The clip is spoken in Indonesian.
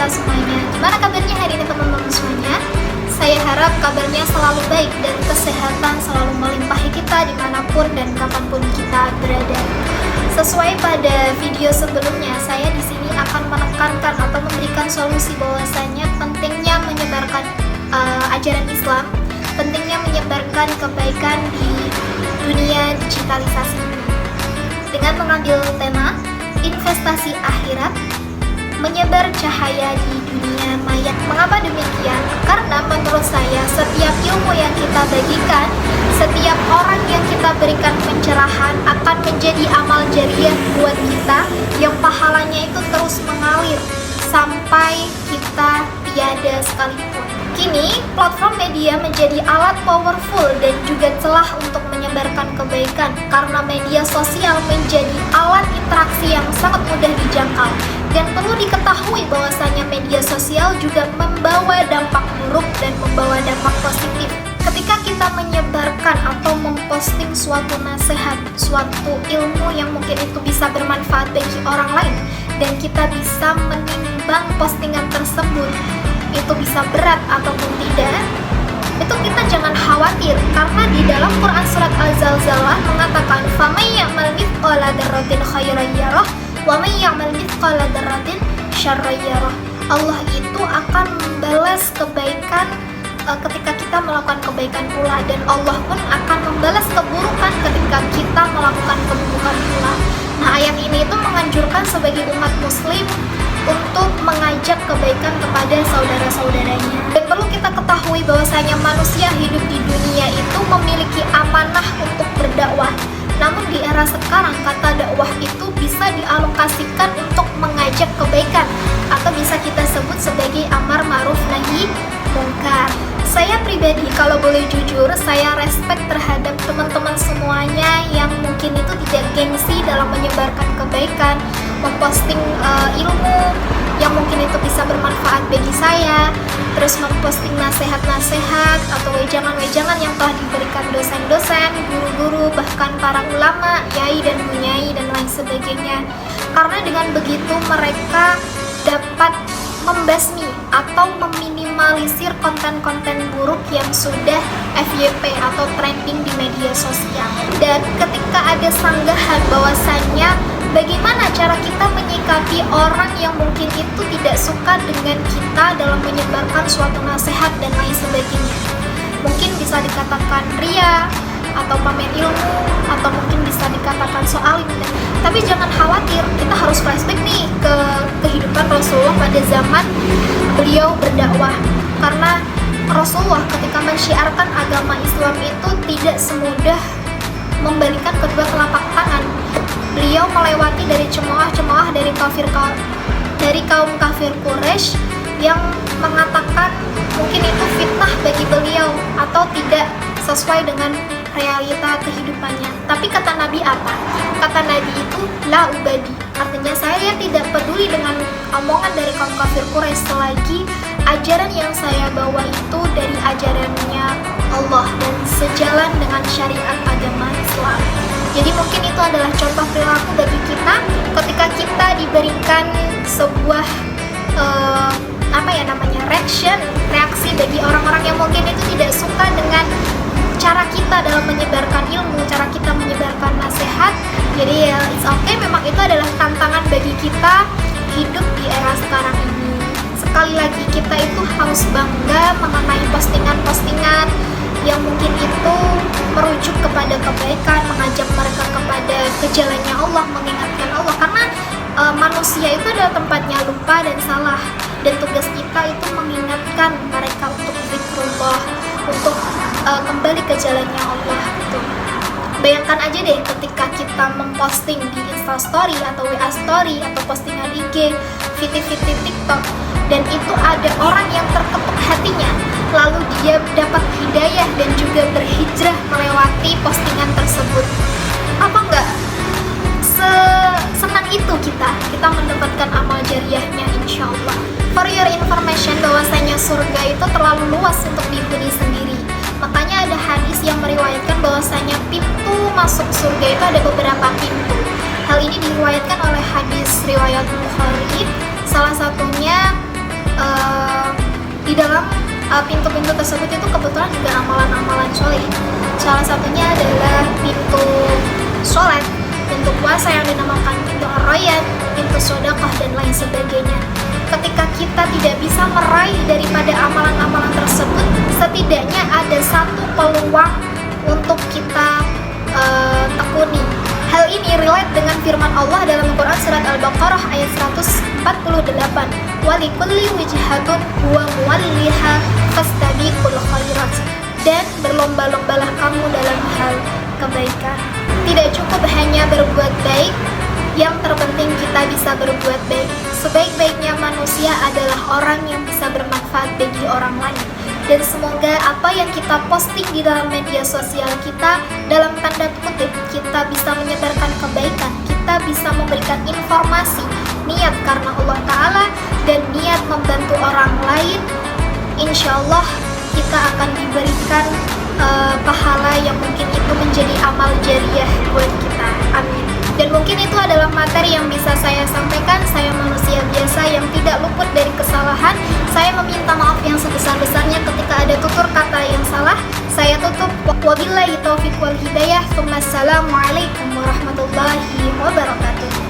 kita semuanya. Gimana kabarnya hari ini teman-teman semuanya? Saya harap kabarnya selalu baik dan kesehatan selalu melimpahi kita dimanapun dan kapanpun kita berada. Sesuai pada video sebelumnya, saya di sini akan menekankan atau memberikan solusi bahwasanya pentingnya menyebarkan ajaran Islam, pentingnya menyebarkan kebaikan di dunia digitalisasi ini. Dengan mengambil tema investasi akhirat, menyebar cahaya di dunia maya. Mengapa demikian? Karena menurut saya setiap ilmu yang kita bagikan, setiap orang yang kita berikan pencerahan akan menjadi amal jariah buat kita yang pahalanya itu terus mengalir sampai kita tiada sekalipun. Kini, platform media menjadi alat powerful dan juga celah untuk menyebarkan kebaikan karena media sosial menjadi alat interaksi yang sangat mudah dijangkau. Dan perlu diketahui bahwasanya media sosial juga membawa dampak buruk dan membawa dampak positif. Ketika kita menyebarkan atau memposting suatu nasihat, suatu ilmu yang mungkin itu bisa bermanfaat bagi orang lain, dan kita bisa menimbang postingan tersebut, itu bisa berat ataupun tidak, itu kita jangan khawatir, karena di dalam Quran surat Al-Zalzalah mengatakan faman ya'mal mithqala dzarratin khairan yarah wa man ya'mal mithqala dzarratin syarran yarah. Allah itu akan membalas kebaikan ketika kita melakukan kebaikan pula, dan Allah pun akan membalas keburukan ketika kita melakukan keburukan pula. Nah, ayat ini itu menganjurkan sebagai umat muslim untuk mengajak kebaikan kepada saudara-saudaranya. Dan perlu kita ketahui bahwasanya manusia hidup di dunia itu memiliki amanah untuk berdakwah. Namun di era sekarang kata dakwah itu bisa dialokasikan untuk mengajak kebaikan, atau bisa kita sebut sebagai amar ma'ruf nahi mungkar. Saya pribadi kalau boleh jujur, saya respect terhadap teman-teman semuanya yang mungkin itu tidak gengsi dalam menyebarkan kebaikan, memposting ilmu yang mungkin itu bisa bermanfaat bagi saya, terus memposting nasihat-nasihat atau wejangan-wejangan yang telah diberikan dosen-dosen, guru-guru, bahkan para ulama, yai dan bunyai dan lain sebagainya. Karena dengan begitu mereka dapat membasmi atau meminimalisir konten-konten buruk yang sudah FYP atau trending di media sosial. Dan ketika ada sanggahan bahwasannya bagaimana cara kita menyikapi orang yang mungkin itu tidak suka dengan kita dalam menyebarkan suatu nasihat dan lain sebagainya, mungkin bisa dikatakan ria atau pamer ilmu, atau mungkin bisa dikatakan soalim. Tapi jangan khawatir, kita harus flashback nih ke kehidupan Rasulullah pada zaman beliau berdakwah. Karena Rasulullah ketika mensyiarkan agama Islam itu tidak semudah membalikan kedua telapak tangan. Beliau melewati dari cemooh-cemooh dari kaum kafir Quraisy yang mengatakan mungkin itu fitnah bagi beliau atau tidak sesuai dengan realita kehidupannya. Tapi kata Nabi apa? Kata Nabi itu la ubadi, artinya saya tidak peduli dengan omongan dari kaum kafir Quraisy selagi ajaran yang saya bawa itu dari ajarannya Allah dan sejalan dengan syariat agama Islam. Jadi mungkin itu adalah contoh perilaku bagi kita ketika kita diberikan sebuah reaksi bagi orang-orang yang mungkin itu tidak suka dengan cara kita dalam menyebarkan ilmu, cara kita menyebarkan nasihat. Jadi ya it's okay, memang itu adalah tantangan bagi kita hidup di era sekarang ini. Sekali lagi kita itu harus bangga mengenai postingan-postingan yang mungkin itu merujuk kepada kebaikan, mengajak mereka kepada kejalannya Allah, mengingatkan Allah. Karena manusia itu adalah tempatnya lupa dan salah, dan tugas kita itu mengingatkan mereka untuk zikrullah, untuk kembali ke jalannya Allah gitu. Bayangkan aja deh ketika kita memposting di Instastory atau WA Story atau postingan IG, VT-VT TikTok, dan itu ada orang yang terketuk hatinya, lalu dia dapat hidayah dan juga berhijrah melewati postingan tersebut. Apa enggak senang itu kita mendapatkan amal jariahnya, insya Allah. For your information, bahwasanya surga itu terlalu luas untuk dihuni sendiri. Makanya ada hadis yang meriwayatkan bahwasanya pintu masuk surga itu ada beberapa pintu. Hal ini diriwayatkan oleh hadis riwayat Bukhari. Salah satunya di dalam pintu-pintu tersebut itu kebetulan juga amalan-amalan soleh. Salah satunya adalah pintu sholat, pintu puasa yang dinamakan pintu ar-rayyan, pintu sedekah dan lain sebagainya. Ketika kita tidak bisa meraih daripada amalan-amalan tersebut, setidaknya ada satu peluang untuk kita tekuni. Hal ini relate dengan firman Allah dalam Al-Quran surat Al-Baqarah ayat 148. Walikulli wijhatun huwa muwalliha fastabiqul khairat. Dan berlomba-lombalah kamu dalam hal kebaikan. Tidak cukup hanya berbuat baik, yang terpenting kita bisa berbuat baik. Sebaik-baiknya manusia adalah orang yang bisa bermanfaat bagi orang lain. Dan semoga apa yang kita posting di dalam media sosial kita, dalam tanda kutip, kita bisa menyebarkan kebaikan, kita bisa memberikan informasi, niat karena Allah Ta'ala, dan niat membantu orang lain. Insya Allah kita akan diberikan pahala yang mungkin itu menjadi amal jariah buat kita. Amin. Dan mungkin itu adalah materi yang bisa saya sampaikan. Saya manusia biasa yang tidak luput dari kesalahan. Saya meminta maaf yang sebesar-besarnya ketika ada tutur kata yang salah. Saya tutup. Wabillahi taufiq wal hidayah. Wassalamualaikum warahmatullahi wabarakatuh.